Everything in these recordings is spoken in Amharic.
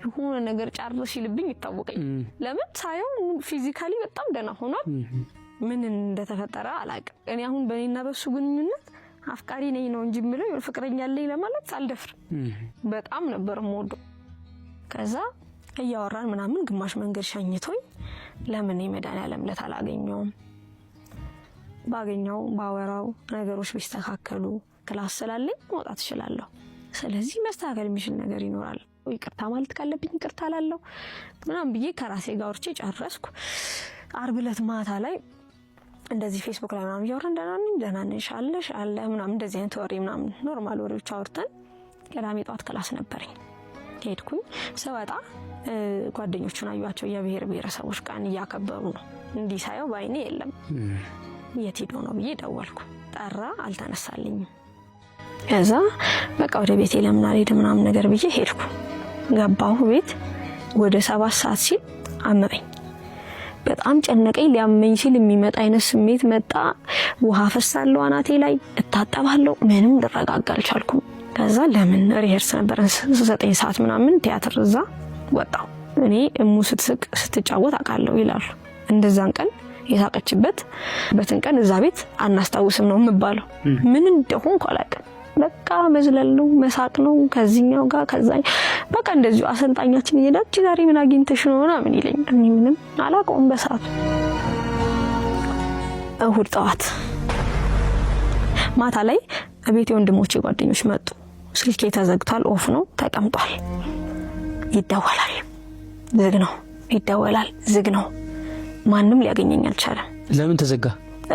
የሆነ ነገር ጫርሽ ይልብኝ ይታወቀኝ ለምን ሳይው ፊዚካሊ በጣም ደና ሆኗል ምን እንደተፈጠረ አላውቅም እኔ አሁን በእኔና በሱ ግንኙነት አፍቃሪ ነኝ ነው እንጂ ምለው ፍቅረኛ አለኝ ለማለት አልደፍር በጣም ነበር ሞዶ ከዛ እያወራን ምናምን ግማሽ መንገድ ሻኝቶኝ ለምን የመድኃኒዓለም ለት አላገኘውም ባገኘው ባወራው ነገሮች ቢስተካከሉ ክላስ ስላለኝ መውጣት እችላለሁ ስለዚህ መስተካከል የሚችል ነገር ይኖራል ይቅርታ ማለት ካለብኝ ይቅርታ አላለሁ ምናምን ብዬ ከራሴ ጋር ወርቼ ጨረስኩ ዓርብ ዕለት ማታ ላይ እንደዚህ ፌስቡክ ላይ ምናምን ያወራን ደህና ነሽ አለሽ አለ ምናምን እንደዚህ አይነት ወሬ ምናምን ኖርማል ወሬዎች አውርተን ቅዳሜ ጧት ክላስ ነበረኝ ሄድኩኝ ስወጣ ጓደኞቹን አዩአቸው የብሔር ብሔረሰቦች ቀን እያከበሩ ነው እንዲህ ሳየው ባይኔ የለም የት ሄዶ ነው ብዬ ደወልኩ ጠራ አልተነሳልኝም ከዛ በቃ ወደ ቤቴ ለምን አልሄድም ምናምን ነገር ብዬ ሄድኩ ገባሁ ቤት ወደ 7 ሰዓት ሲል አመመኝ በጣም ጨነቀኝ ሊያመኝ ሲል የሚመጣ አይነት ስሜት መጣ ውሃ ፈሳለሁ አናቴ ላይ እታጠባለሁ ምንም ልረጋጋ አልቻልኩም ከዛ ለምን ሪሄርስ ነበር 9 ሰዓት ምናምን ቲያትር እዛ ወጣው እኔ እሙ ስትስቅ ስትጫወት አቃለው ይላል እንደዛን ቀን የሳቀችበት በተንቀን እዛ ቤት አናስታውስም ነው የምባለው ምን እንደሆን አላውቅም በቃ መዝለል ነው መሳቅ ነው ከዚህኛው ጋር ከዛኝ በቃ እንደዚሁ አሰልጣኛችን ይሄዳች ዛሬ ምን አግኝተሽ ነው ምናምን ይለኝ እኔ ምንም አላውቀውም በሰዓቱ እሁድ ጠዋት ማታ ላይ ቤቴ ወንድሞቼ ጓደኞች መጡ ስልኬ ተዘግቷል ኦፍ ነው ተቀምጧል ይደወላል ዝግ ነው ይደወላል ዝግ ነው ማንንም ሊያገኘኝ አልቻለም ለምን ተዘጋ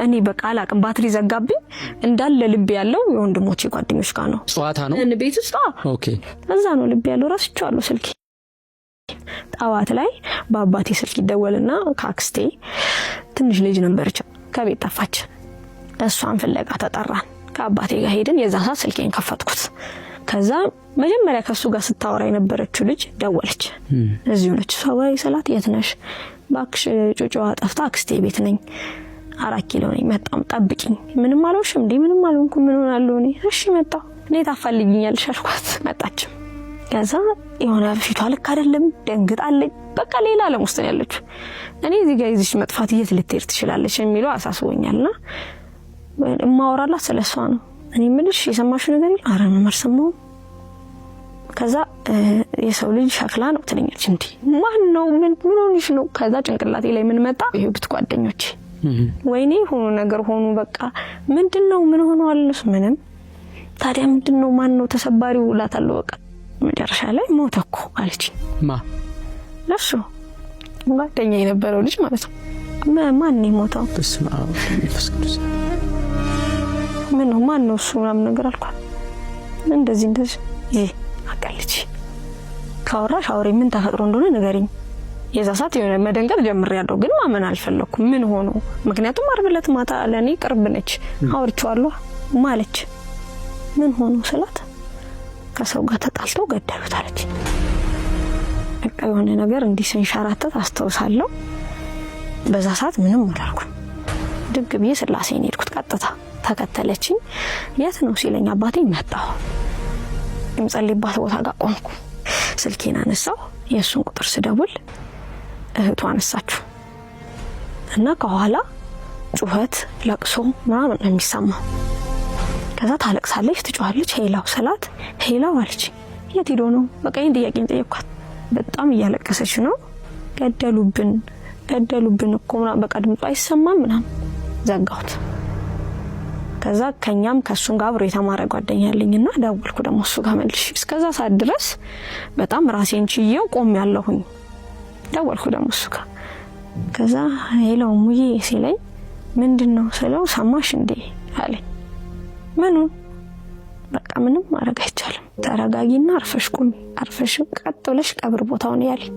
እኔ በቃ አላቅም ባትሪ ዘጋብኝ እንዳለ ልብ ያለው የወንድሞቼ ጓደኞች ጋር ነው ጸዋታ ነው እኔ ቤት ውስጥ ኦኬ እዛ ነው ልብ ያለው ራስቻለሁ ስልኬ ጣዋት ላይ በአባቴ ስልክ ይደወልና ካክስቴ ትንሽ ልጅ ነበርች ከቤት ጠፋች እሷን ፍለጋ ተጠራን ከአባቴ ጋር ሄድን የዛ ሰዓት ስልኬን ከፈትኩት ከዛ መጀመሪያ ከሱ ጋር ስታወራ የነበረችው ልጅ ደወለች እዚሁ ነች ሰዋይ ሰላት የት ነሽ ባክሽ ጩጩዋ ጠፍታ አክስቴ ቤት ነኝ 4 ኪሎ ነኝ መጣም ጠብቂኝ ምንም አልሆንሽም እንዴ ምንም አልሆንኩም ምን ሆናለሁ እኔ እሺ መጣሁ እኔ ታፈልጊኛለሽ አልኳት መጣች ከዛ የሆነ ፊቷ ልክ አይደለም ደንግጣለች በቃ ሌላ ዓለም ውስጥ ነው ያለችው እኔ እዚህ ጋር ይዝሽ መጥፋት የት ልትሄድ ትችላለች የሚለው አሳስቦኛልና ማወራላት ስለሷ ነው እኔ ምንሽ የሰማሽው ነገር አረን መርሰማው ከዛ የሰው ልጅ ሸክላ ነው ትለኛለች እንዴ ማን ነው ምን ሆነሽ ነው ከዛ ጭንቅላቴ ላይ ምን መጣ ይሁት ጓደኞቼ ወይኔ ሆኖ ነገር ሆኖ በቃ ምንድነው ምን ሆኗል ምንም ታዲያ ምንድነው ማን ነው ተሰባሪው ላታለው በቃ መጨረሻ ላይ ሞተኩ አለች ለሱ ጓደኛ የነበረው ልጅ ማለት ነው ማን ነው ሞተው በስመ አብ ወመንፈስ ቅዱስ ምን ነው ማን ነው እሱ ምናምን ነገር አልኳት እንደዚህ አቃለች ካወራሽ አውሪ ምን ተፈጥሮ እንደሆነ ንገሪኝ የዛ ሰዓት የሆነ መደንገጥ ጀምሬያለሁ ግን ማመን አልፈለኩም ምን ሆኖ ምክንያቱም ዓርብ ዕለት ማታ ለኔ ቅርብ ነች አውርቻለሁ ማለች ምን ሆኖ ስላት ከሰው ጋር ተጣልተው ገደሉት አለች በቃ የሆነ ነገር እንዲሰንሻራተት አስተውሳለሁ በዛ ሰዓት ምንም አላልኩም ድግብዬ ስላሴን ሄድኩት ቀጥታ ተከተለችኝ የት ነው ሲለኝ አባቴ መጣው እንጸልይባት ቦታ ጋር ቆምኩ ስልኬን አነሳው የሱን ቁጥር ስደውል እህቷ አነሳችሁ እና ከኋላ ጩኸት ለቅሶ ምናምን ነው የሚሰማው ከዛ ታለቅሳለች ትጮሃለች ሄላው ሰላት ሄላው አለች የት ሄዶ ነው በቃ ይሄን ጥያቄን ጠየቅኳት በጣም እያለቀሰች ነው ገደሉብን እኮ ምናምን በቃ ድምጿ አይሰማም ምናምን ዘጋሁት ከዛ ከኛም ከሱን ጋር አብሮ የተማረ ጓደኛ ያለኝና ደውልኩ ደግሞ እሱ ጋር መልሽ እስከዛ ሰዓት ድረስ በጣም ራሴን ችዬው ቆም ያለሁኝ ደውልኩ ደግሞ እሱ ጋር ከዛ ሄሎ ሙዬ ሲለኝ ምንድነው ስለው ሰማሽ እንዴ አለኝ ምኑ በቃ ምንም ማድረግ አይቻልም ተረጋጊና አርፈሽ ቁሚ አርፈሽ ቀጥ ብለሽ ቀብር ቦታውን ያለኝ